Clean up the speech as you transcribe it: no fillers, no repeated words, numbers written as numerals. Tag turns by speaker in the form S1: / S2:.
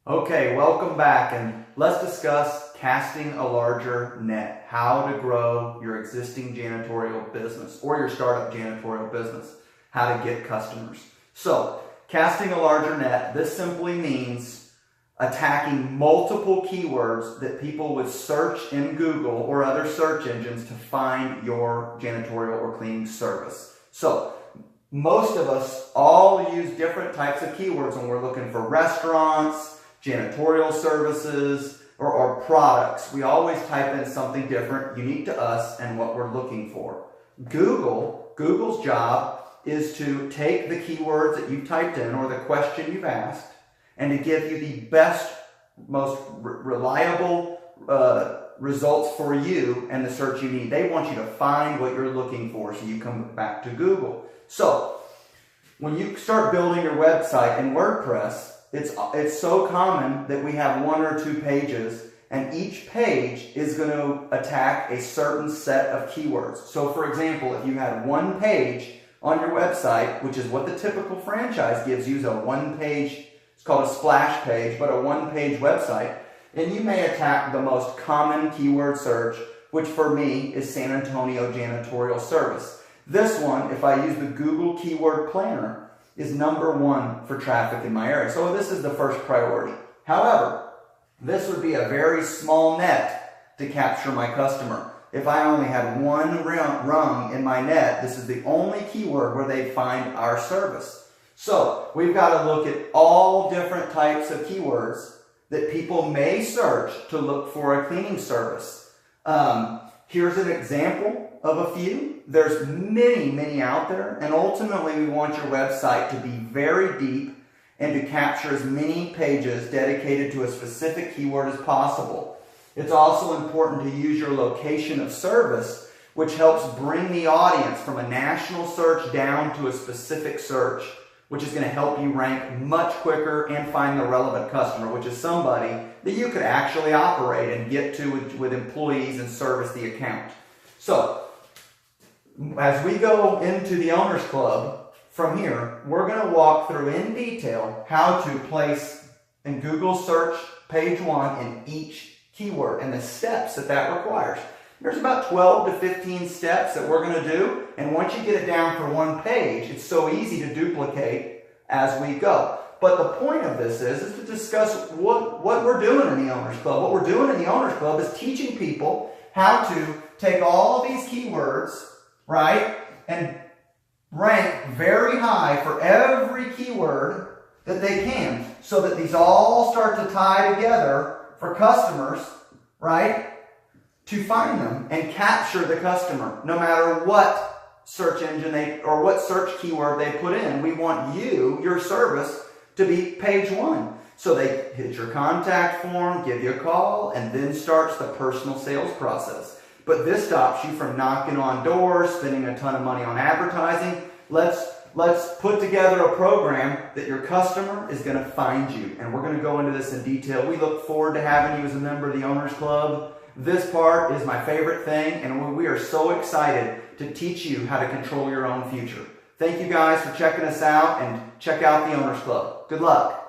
S1: Okay, welcome back, and let's discuss casting a larger net, how to grow your existing janitorial business or your startup janitorial business, how to get customers. So, casting a larger net, this simply means attacking multiple keywords that people would search in Google or other search engines to find your janitorial or cleaning service. So, most of us all use different types of keywords when we're looking for restaurants, janitorial services, or products. We always type in something different, unique to us and what we're looking for. Google's job is to take the keywords that you've typed in or the question you've asked and to give you the best, most reliable results for you and the search you need. They want you to find what you're looking for, so you come back to Google. So, when you start building your website in WordPress, it's so common that we have one or two pages, and each page is going to attack a certain set of keywords. So for example, if you had one page on your website, which is what the typical franchise gives you, is a one-page, it's called a splash page, but a one-page website, and you may attack the most common keyword search, which for me is San Antonio Janitorial Service. This one, if I use the Google Keyword Planner, is #1 for traffic in my area. So this is the first priority. However, this would be a very small net to capture my customer. If I only had one rung in my net, this is the only keyword where they find our service. So we've got to look at all different types of keywords that people may search to look for a cleaning service. Here's an example of a few. There's many out there, and ultimately we want your website to be very deep and to capture as many pages dedicated to a specific keyword as possible. It's also important to use your location of service, which helps bring the audience from a national search down to a specific search, which is going to help you rank much quicker and find the relevant customer, which is somebody that you could actually operate and get to with employees and service the account. So, as we go into the Owners Club from here, we're going to walk through in detail how to place in Google search page 1 in each keyword and the steps that requires. There's about 12 to 15 steps that we're going to do, and once you get it down for one page, it's so easy to duplicate as we go. But the point of this is to discuss what we're doing in the Owners Club. What we're doing in the Owners Club is teaching people how to take all of these keywords, right, and rank very high for every keyword that they can, so that these all start to tie together for customers, right, to find them and capture the customer. No matter what search engine or what search keyword they put in, we want your service, to be page 1. So they hit your contact form, give you a call, and then starts the personal sales process. But this stops you from knocking on doors, spending a ton of money on advertising. Let's put together a program that your customer is going to find you. And we're going to go into this in detail. We look forward to having you as a member of the Owners Club. This part is my favorite thing, and we are so excited to teach you how to control your own future. Thank you guys for checking us out, and check out the Owners Club. Good luck.